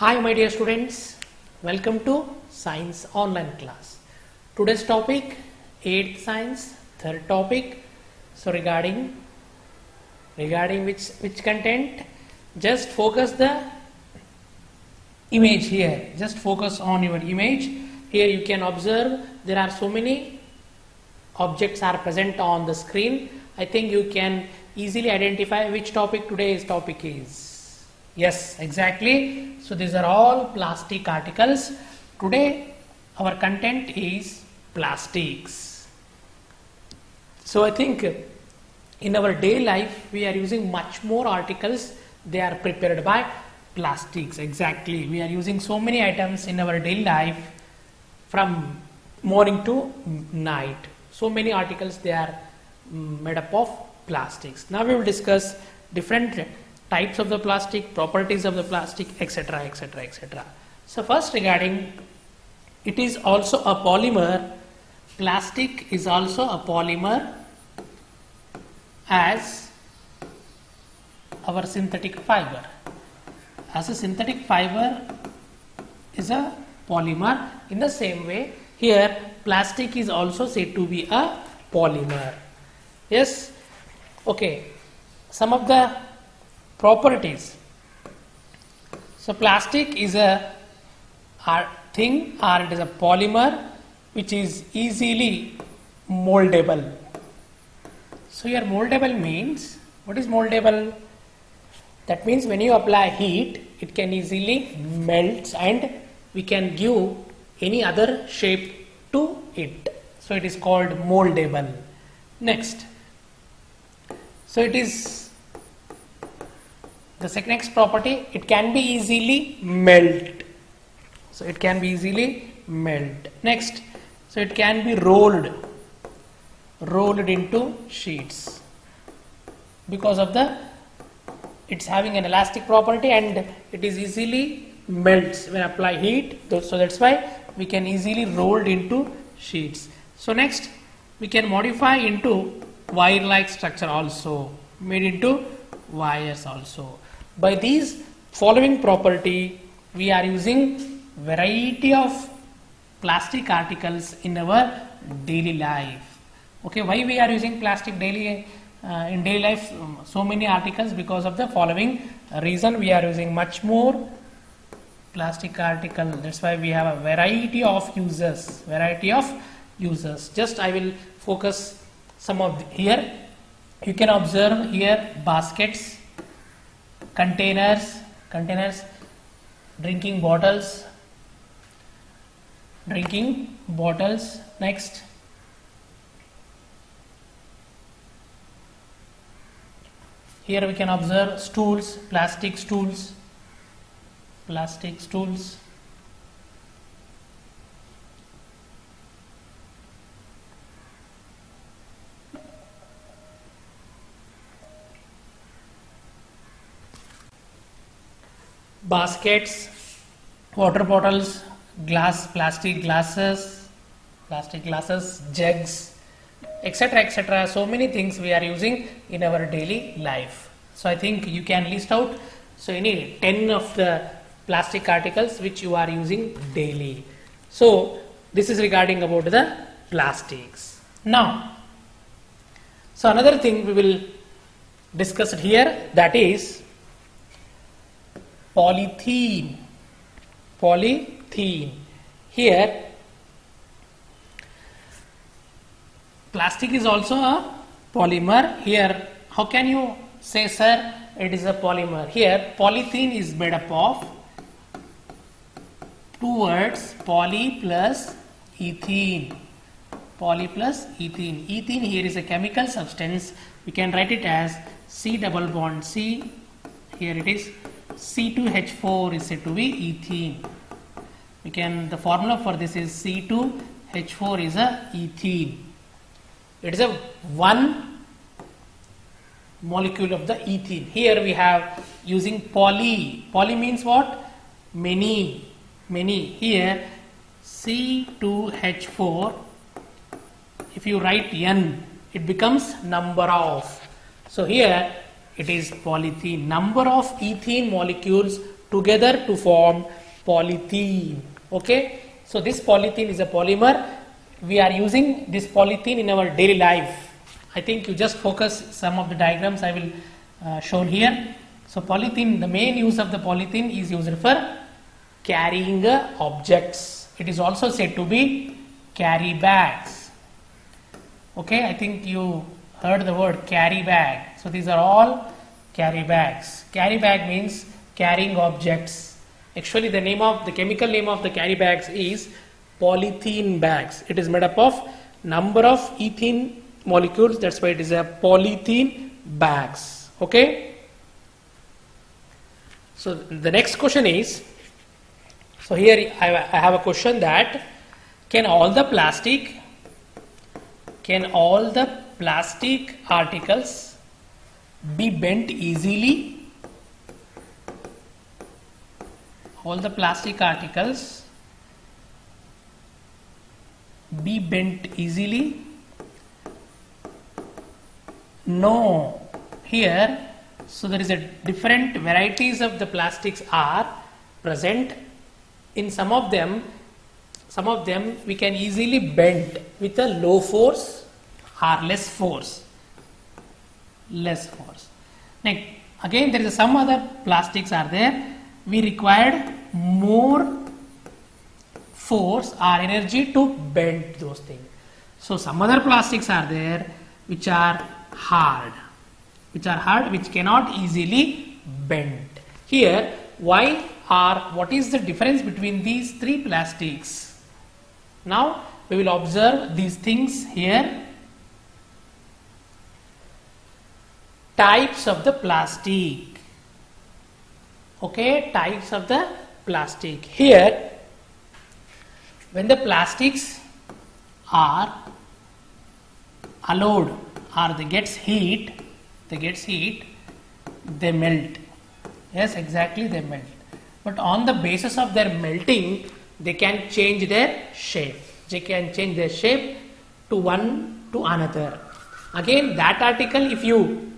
Hi my dear students, welcome to Science Online class. Today's topic 8th Science, third topic. So regarding which content, just focus the image here. Just focus on your image. Here you can observe there are so many objects are present on the screen. I think you can easily identify which topic today's topic is. Yes, exactly. So these are all plastic articles. Today our content is plastics. So I think in our daily life we are using much more articles. They are prepared by plastics. Exactly. We are using so many items in our daily life from morning to night. So many articles they are made up of plastics. Now we will discuss different types of the plastic, properties of the plastic, etc., etc., etc. So first regarding, it is also a polymer. Plastic is also a polymer as our synthetic fiber. As a synthetic fiber is a polymer. In the same way, here plastic is also said to be a polymer. Yes. Okay. Some of the properties. So plastic is a thing, or it is a polymer which is easily moldable. So here moldable means, what is moldable? That means when you apply heat, it can easily melt and we can give any other shape to it. So it is called moldable. Next, so it is the next property, it can be easily melt. So it can be easily melt. Next, so it can be rolled into sheets because of it's having an elastic property and it is easily melts when apply heat. So that's why we can easily roll into sheets. So next, we can modify into wire-like structure also, made into wires also. By these following property, we are using variety of plastic articles in our daily life. Okay, why we are using plastic daily in daily life? So many articles, because of the following reason we are using much more plastic article. That's why we have a variety of uses. Just I will focus some of here. You can observe here baskets, containers, drinking bottles. Next, here we can observe stools, plastic stools. Baskets, water bottles, plastic glasses, jugs, etc., etc. So many things we are using in our daily life. So I think you can list out any 10 of the plastic articles which you are using daily. So this is regarding about the plastics. Now, so another thing we will discuss here, that is polythene. Here plastic is also a polymer. Here, how can you say, sir, it is a polymer? Here polythene is made up of two words, poly plus ethene. Ethene here is a chemical substance. We can write it as C double bond C. Here it is C2H4 is said to be ethene. The formula for this is C2H4 is a ethene. It is a one molecule of the ethene. Here we have using poly. Poly means what? Many. Here C2H4, if you write N, it becomes number of. So here it is polythene, number of ethene molecules together to form polythene. Okay, so this polythene is a polymer. We are using this polythene in our daily life. I think you just focus some of the diagrams I will shown here. So polythene, the main use of the polythene is used for carrying objects. It is also said to be carry bags. Okay, I think you heard the word carry bag. So these are all carry bags. Carry bag means carrying objects. Actually, the chemical name of the carry bags is polythene bags. It is made up of number of ethene molecules. That's why it is a polythene bags. Okay. So the next question is, so here I have a question that can all the plastic articles be bent easily? All the plastic articles be bent easily? No. Here, so there is a different varieties of the plastics are present. In some of them we can easily bend with a low force or less force. Next, again there is some other plastics are there. We required more force or energy to bend those things. So some other plastics are there which are hard, which cannot easily bend. Here, what is the difference between these three plastics? Now we will observe these things here. Types of the plastic. Okay, types of the plastic. Here, when the plastics are allowed or they gets heat, they melt. Yes, exactly, they melt. But on the basis of their melting, they can change their shape. They can change their shape to one to another. Again, that article, if you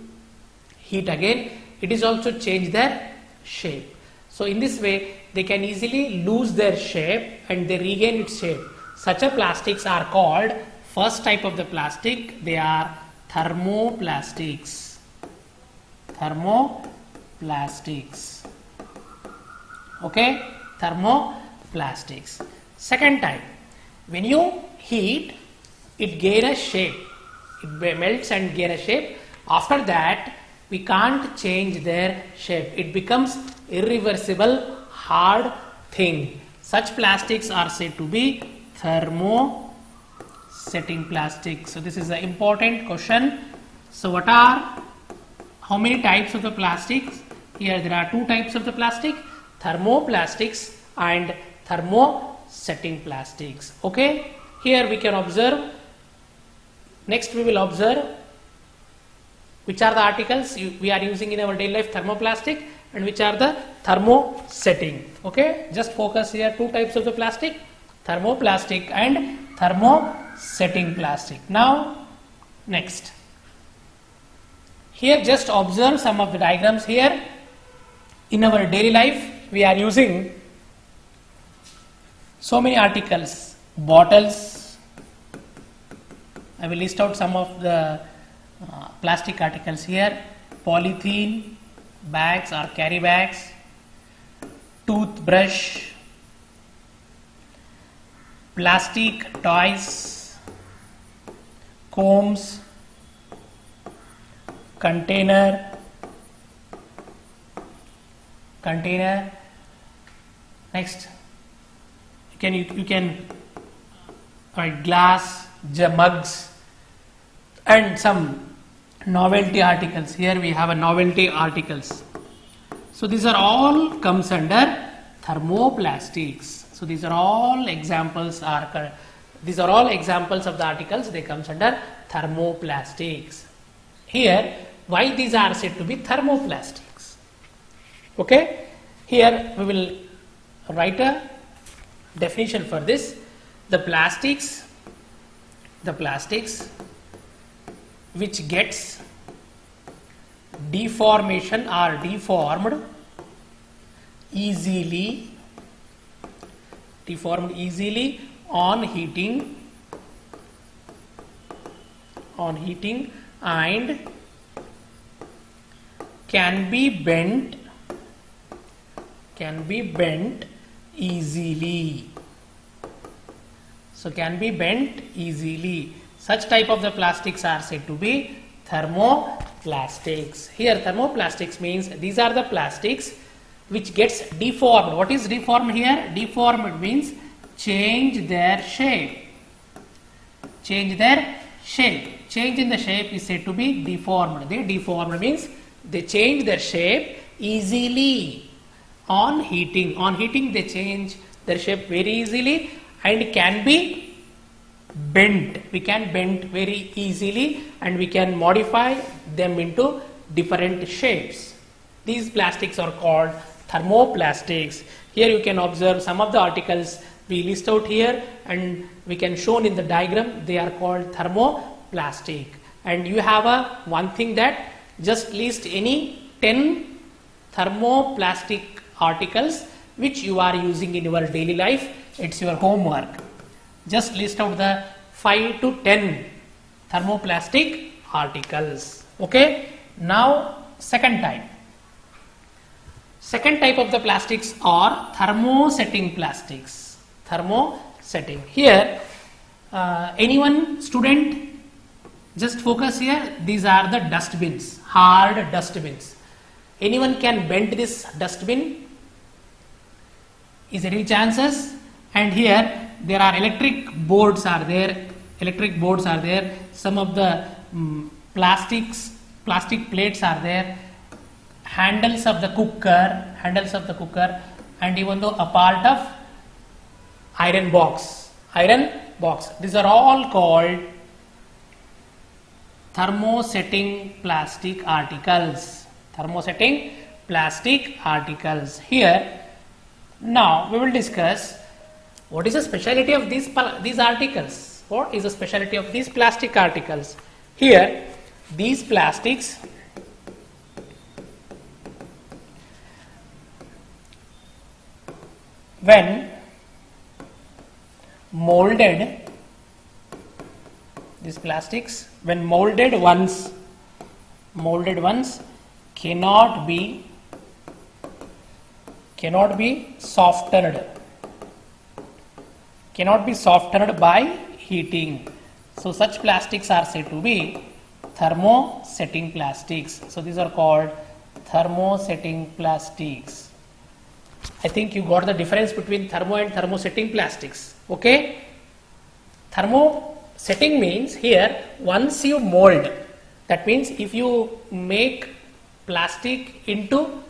heat again, it is also change their shape. So in this way, they can easily lose their shape and they regain its shape. Such a plastics are called, first type of the plastic, they are thermoplastics. Thermoplastics. Okay, thermoplastics. Second type, when you heat, it gain a shape. It melts and gain a shape. After that, we can't change their shape. It becomes irreversible, hard thing. Such plastics are said to be thermosetting plastics. So this is an important question. So how many types of the plastics? Here there are two types of the plastic, thermoplastics and thermosetting plastics. Okay, here we can observe. Next we will observe which are the articles we are using in our daily life, thermoplastic, and which are the thermosetting. Okay, just focus here, two types of the plastic, thermoplastic and thermosetting plastic. Now next, here just observe some of the diagrams here. In our daily life we are using so many articles, bottles. I will list out some of the plastic articles here. Polythene bags or carry bags, toothbrush, plastic toys, combs, container. Next, you can write glass, mugs, and some novelty articles. Here we have a novelty articles. So these are all comes under thermoplastics. So these are all examples of the articles. They comes under thermoplastics. Here, why these are said to be thermoplastics? Okay, here we will write a definition for this. The plastics which gets deformation or deformed easily deformed easily on heating and can be bent easily. So can be bent easily. Such type of the plastics are said to be thermoplastics. Here thermoplastics means these are the plastics which gets deformed. What is deformed here? Deformed means change their shape. Change their shape. Change in the shape is said to be deformed. They deformed means they change their shape easily on heating. On heating they change their shape very easily and can be bent. We can bend very easily and we can modify them into different shapes. These plastics are called thermoplastics. Here you can observe some of the articles we list out here and we can shown in the diagram. They are called thermoplastic. And you have one thing that just list any 10 thermoplastic articles which you are using in your daily life. It's your homework. Just list out the 5 to 10 thermoplastic articles. Okay. Now second type. Second type of the plastics are thermosetting plastics. Thermosetting. Here anyone student just focus here. These are the dustbins, hard dustbins. Anyone can bend this dustbin? Is there any chances? And here there are electric boards are there. Some of the plastic plates are there. Handles of the cooker, and even though a part of iron box. These are all called thermosetting plastic articles. Here now we will discuss what is the speciality of these articles. What is the speciality of these plastic articles? Here these plastics when molded, once cannot be softened by heating. So such plastics are said to be thermosetting plastics. So these are called thermosetting plastics. I think you got the difference between thermo and thermosetting plastics. Okay. Thermosetting means here once you mold, that means if you make plastic into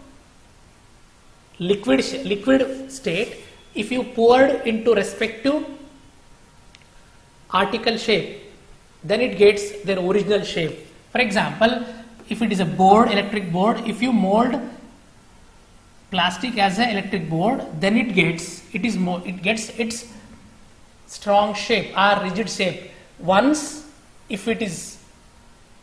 liquid state, if you poured into respective article shape, then it gets their original shape. For example, if it is a board, electric board, if you mold plastic as an electric board, then it gets its strong shape or rigid shape. Once if it is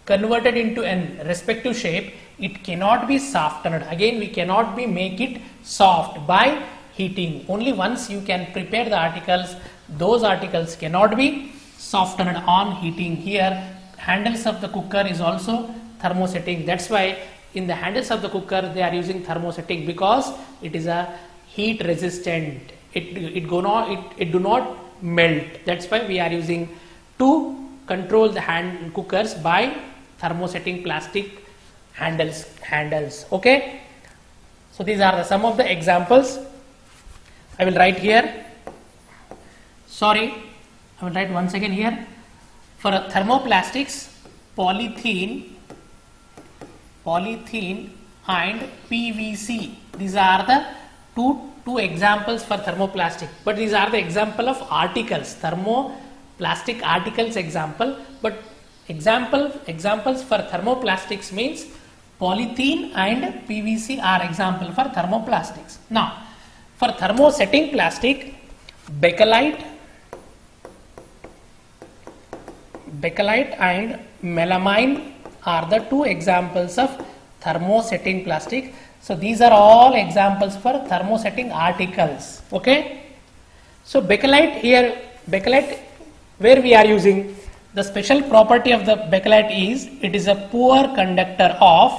converted into an respective shape, it cannot be softened. Again, we cannot make it soft by heating. Only once you can prepare the articles, those articles cannot be softened on heating. Here handles of the cooker is also thermosetting. That's why in the handles of the cooker they are using thermosetting, because it is a heat resistant. It do not melt. That's why we are using to control the hand cookers by thermosetting plastic handles. Okay. So these are some of the examples. I will write here. I will write once again here. For thermoplastics, polythene and PVC. These are the two examples for thermoplastic. But these are the example of articles. Thermoplastic articles example. But examples for thermoplastics means polythene and PVC are example for thermoplastics. Now, for thermosetting plastic, Bakelite and melamine are the two examples of thermosetting plastic. So these are all examples for thermosetting articles. Okay. So bakelite here, bakelite, where we are using, the special property of the bakelite is it is a poor conductor of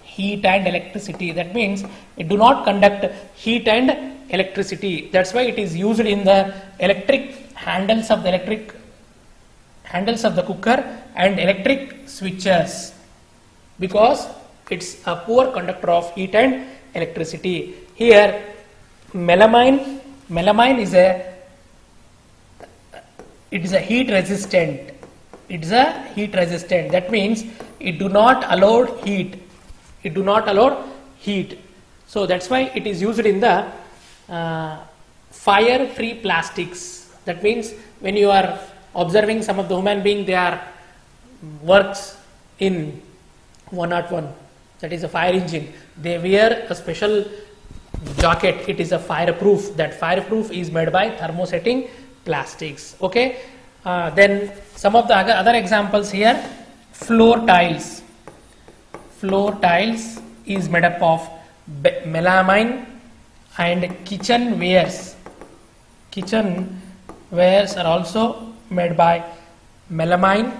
heat and electricity. That means it do not conduct heat and electricity. That's why it is used in the electric handles of the cooker and electric switches, because it's a poor conductor of heat and electricity. Here melamine is a heat resistant. It is a heat resistant. That means it do not allow heat. It do not allow heat. So that's why it is used in the fire-free plastics. That means when you are observing some of the human being, they are works in 101. That is a fire engine. They wear a special jacket. It is a fireproof. That fireproof is made by thermosetting plastics. Okay. Then some of the other examples here, floor tiles. Floor tiles is made up of melamine, and kitchen wares. Kitchen wares are also made by melamine.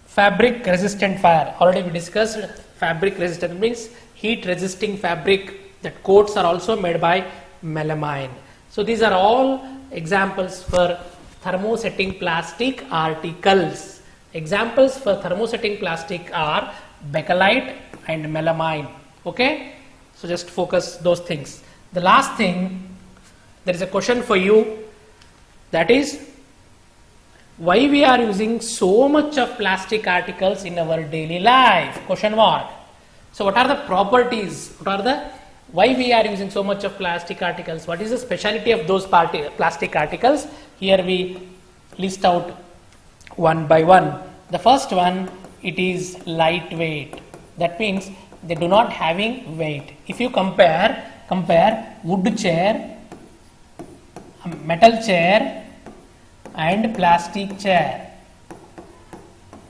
Fabric resistant fire. Already we discussed fabric resistant means heat resisting fabric. That coats are also made by melamine. So these are all examples for thermosetting plastic articles. Examples for thermosetting plastic are bakelite and melamine. Okay, so just focus those things. The last thing, there is a question for you, that is why we are using so much of plastic articles in our daily life? Question mark. So what are the properties? Why we are using so much of plastic articles? What is the speciality of those plastic articles? Here we list out one by one. The first one, it is lightweight. That means they do not having weight. If you compare wood chair, metal chair and plastic chair.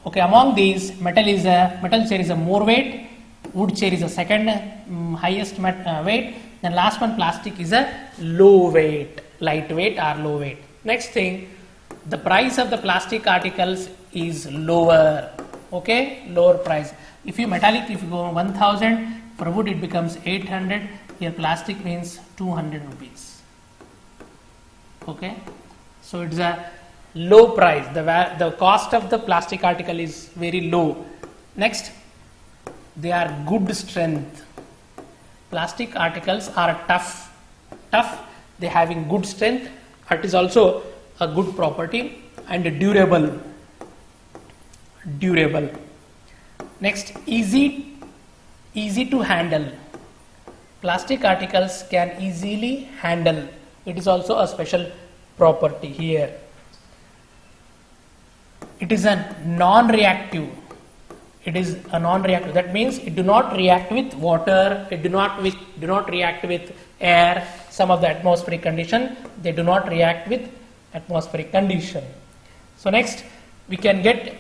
Okay, among these, metal chair is a more weight, wood chair is a second highest weight, then last one plastic is a low weight, lightweight or low weight. Next thing, the price of the plastic articles is lower. Okay, lower price. If you metallic, if you go 1000, for wood it becomes 800, here plastic means 200 rupees. Okay, so it's a low price. The cost of the plastic article is very low. Next, they are good strength. Plastic articles are tough. They having good strength. It is also a good property, and durable. Next, easy to handle. Plastic articles can easily handle. It is also a special property here. It is a non-reactive. That means it do not react with water. It do not react with air. Some of the atmospheric condition, they do not react with atmospheric condition. So next, we can get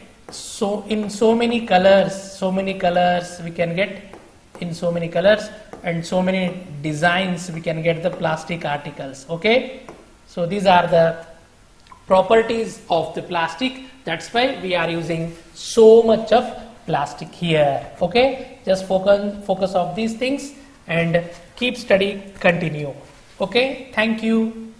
in so many colors. We can get in so many colors and so many designs. We can get the plastic articles. Okay, so these are the properties of the plastic. That's why we are using so much of plastic here. Okay, just focus on these things and keep study, continue. Okay, thank you.